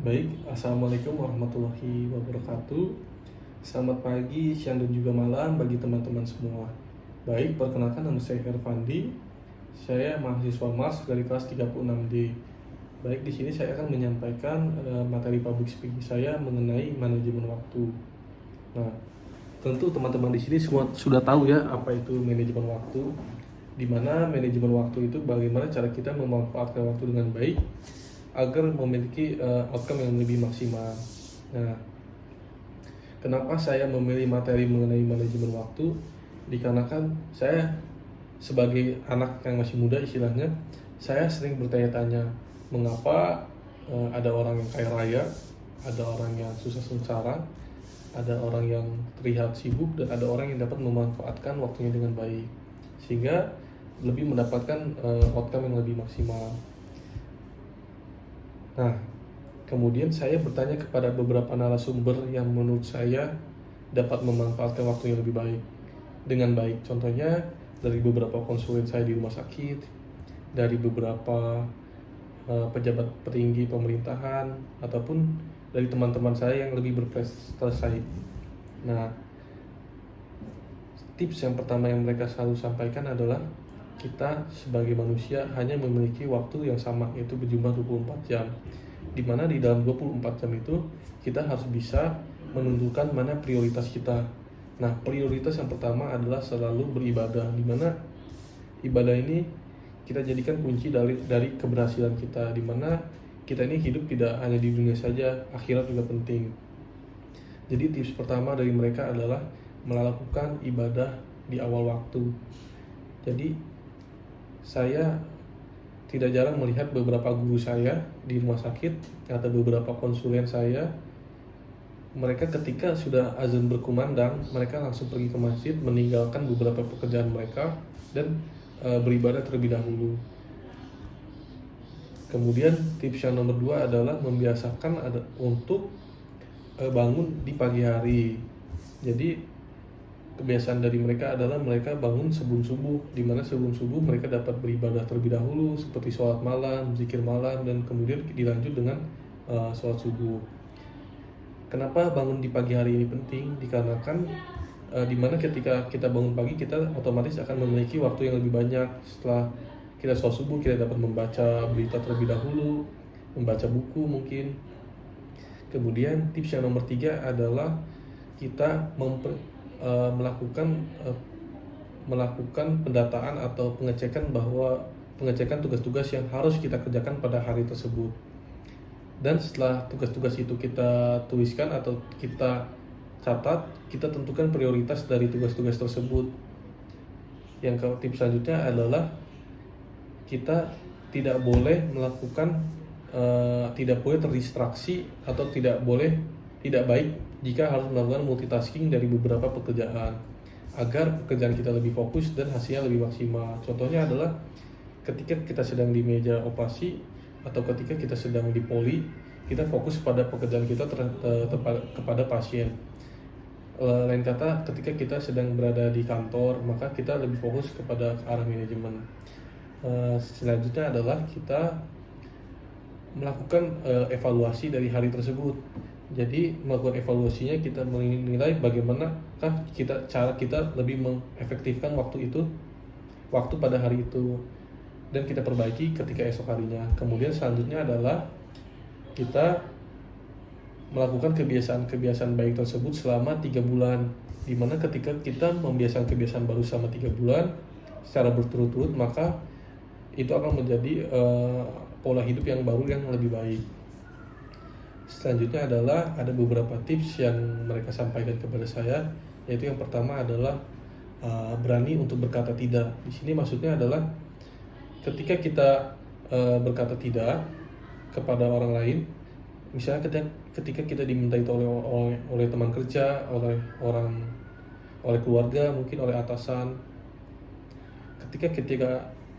Baik, Assalamualaikum warahmatullahi wabarakatuh. Selamat pagi, siang, dan juga malam bagi teman-teman semua. Baik, perkenalkan nama saya Herfandi. Saya mahasiswa Mars dari kelas 36D. Baik, di sini saya akan menyampaikan materi public speaking saya mengenai manajemen waktu. Nah, tentu teman-teman di sini semua sudah tahu ya apa itu manajemen waktu. Di mana manajemen waktu itu bagaimana cara kita memanfaatkan waktu dengan baik agar memiliki outcome yang lebih maksimal. Nah, kenapa saya memilih materi mengenai manajemen waktu? Dikarenakan saya sebagai anak yang masih muda istilahnya, saya sering bertanya-tanya mengapa ada orang yang kaya raya, ada orang yang susah sengsara, ada orang yang terlihat sibuk, dan ada orang yang dapat memanfaatkan waktunya dengan baik, sehingga lebih mendapatkan outcome yang lebih maksimal. Nah, kemudian saya bertanya kepada beberapa narasumber yang menurut saya dapat memanfaatkan waktu yang lebih baik dengan baik. Contohnya dari beberapa konsultan saya di rumah sakit, dari beberapa pejabat petinggi pemerintahan, ataupun dari teman-teman saya yang lebih berprestasi. Nah, tips yang pertama yang mereka selalu sampaikan adalah kita sebagai manusia hanya memiliki waktu yang sama, yaitu berjumlah 24 jam. Dimana di dalam 24 jam itu kita harus bisa menentukan mana prioritas kita. Nah, prioritas yang pertama adalah selalu beribadah, dimana ibadah ini kita jadikan kunci dari keberhasilan kita, dimana kita ini hidup tidak hanya di dunia saja, akhirat juga penting. Jadi tips pertama dari mereka adalah melakukan ibadah di awal waktu. Jadi saya tidak jarang melihat beberapa guru saya di rumah sakit atau beberapa konsulen saya, mereka ketika sudah azan berkumandang, mereka langsung pergi ke masjid, meninggalkan beberapa pekerjaan mereka dan beribadah terlebih dahulu. Kemudian tips yang nomor 2 adalah membiasakan untuk bangun di pagi hari. Jadi kebiasaan dari mereka adalah mereka bangun sebelum subuh, di mana sebelum subuh mereka dapat beribadah terlebih dahulu seperti sholat malam, zikir malam, dan kemudian dilanjut dengan sholat subuh. Kenapa bangun di pagi hari ini penting? Dikarenakan di mana ketika kita bangun pagi, kita otomatis akan memiliki waktu yang lebih banyak. Setelah kita sholat subuh, kita dapat membaca berita terlebih dahulu, membaca buku mungkin. Kemudian tips yang nomor 3 adalah kita melakukan pendataan atau pengecekan tugas-tugas yang harus kita kerjakan pada hari tersebut. Dan setelah tugas-tugas itu kita tuliskan atau kita catat, kita tentukan prioritas dari tugas-tugas tersebut. Yang tips selanjutnya adalah kita tidak boleh terdistraksi atau tidak baik jika harus melakukan multitasking dari beberapa pekerjaan, agar pekerjaan kita lebih fokus dan hasilnya lebih maksimal. Contohnya adalah ketika kita sedang di meja operasi atau ketika kita sedang di poli, kita fokus pada pekerjaan kita kepada pasien. Lain kata, ketika kita sedang berada di kantor, maka kita lebih fokus kepada arah manajemen. Selanjutnya adalah kita melakukan evaluasi dari hari tersebut. Jadi melakukan evaluasinya, kita menilai bagaimanakah cara kita lebih mengefektifkan waktu pada hari itu, dan kita perbaiki ketika esok harinya. Kemudian selanjutnya adalah kita melakukan kebiasaan baik tersebut selama 3 bulan, dimana ketika kita membiasakan kebiasaan baru selama 3 bulan secara berturut-turut, maka itu akan menjadi pola hidup yang baru yang lebih baik. Selanjutnya adalah ada beberapa tips yang mereka sampaikan kepada saya, yaitu yang pertama adalah berani untuk berkata tidak. Di sini maksudnya adalah ketika kita berkata tidak kepada orang lain, misalnya ketika kita diminta itu oleh teman kerja, oleh keluarga, mungkin oleh atasan, ketika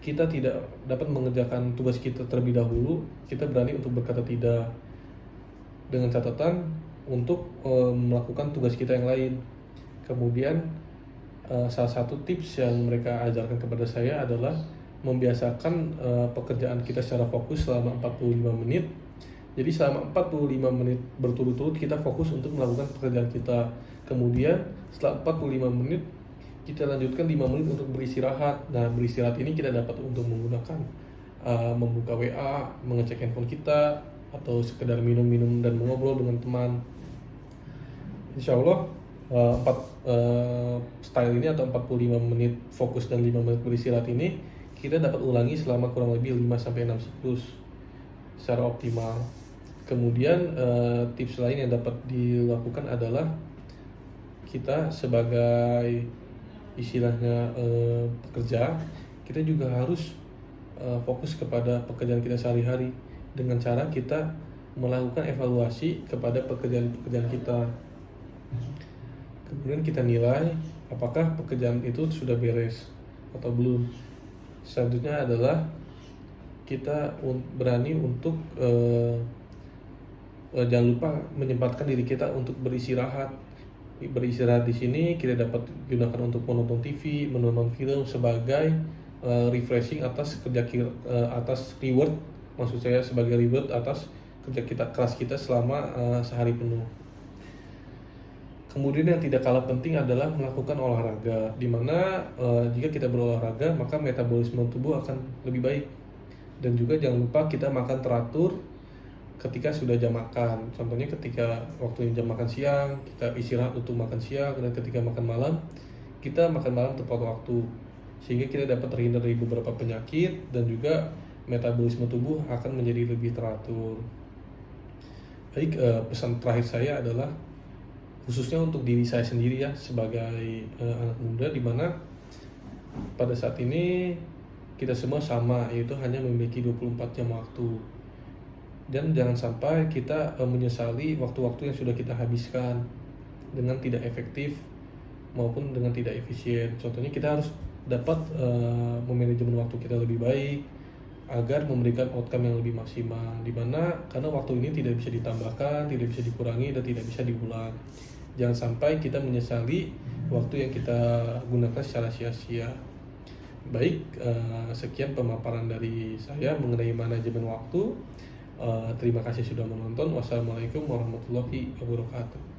kita tidak dapat mengerjakan tugas kita terlebih dahulu, kita berani untuk berkata tidak, dengan catatan untuk melakukan tugas kita yang lain. Kemudian salah satu tips yang mereka ajarkan kepada saya adalah membiasakan pekerjaan kita secara fokus selama 45 menit. Jadi selama 45 menit berturut-turut kita fokus untuk melakukan pekerjaan kita. Kemudian setelah 45 menit kita lanjutkan 5 menit untuk beristirahat. Nah, beristirahat ini kita dapat untuk menggunakan membuka WA, mengecek handphone kita, atau sekedar minum-minum dan mengobrol dengan teman. Insya Allah style ini atau 45 menit fokus dan 5 menit beristirahat ini kita dapat ulangi selama kurang lebih 5-6 siklus secara optimal. Kemudian tips lain yang dapat dilakukan adalah kita sebagai istilahnya pekerja, kita juga harus fokus kepada pekerjaan kita sehari-hari dengan cara kita melakukan evaluasi kepada pekerjaan-pekerjaan kita. Kemudian kita nilai apakah pekerjaan itu sudah beres atau belum. Selanjutnya adalah kita berani untuk jangan lupa menyempatkan diri kita untuk beristirahat. Beristirahat di sini kita dapat gunakan untuk menonton TV, menonton film sebagai refreshing atas atas reward, maksud saya sebagai reward atas kerja kita keras kita selama sehari penuh. Kemudian yang tidak kalah penting adalah melakukan olahraga, di mana jika kita berolahraga maka metabolisme tubuh akan lebih baik. Dan juga jangan lupa kita makan teratur ketika sudah jam makan. Contohnya ketika waktu jam makan siang, kita istirahat untuk makan siang, dan ketika makan malam, kita makan malam tepat waktu. Sehingga kita dapat terhindar dari beberapa penyakit dan juga metabolisme tubuh akan menjadi lebih teratur. Baik, pesan terakhir saya adalah khususnya untuk diri saya sendiri ya, sebagai anak muda, di mana pada saat ini kita semua sama, yaitu hanya memiliki 24 jam waktu. Dan jangan sampai kita menyesali waktu-waktu yang sudah kita habiskan dengan tidak efektif maupun dengan tidak efisien. Contohnya kita harus dapat memanajemen waktu kita lebih baik agar memberikan outcome yang lebih maksimal, dimana karena waktu ini tidak bisa ditambahkan, tidak bisa dikurangi, dan tidak bisa diulang. Jangan sampai kita menyesali waktu yang kita gunakan secara sia-sia. Baik, sekian pemaparan dari saya mengenai manajemen waktu. Terima kasih sudah menonton. Wassalamualaikum warahmatullahi wabarakatuh.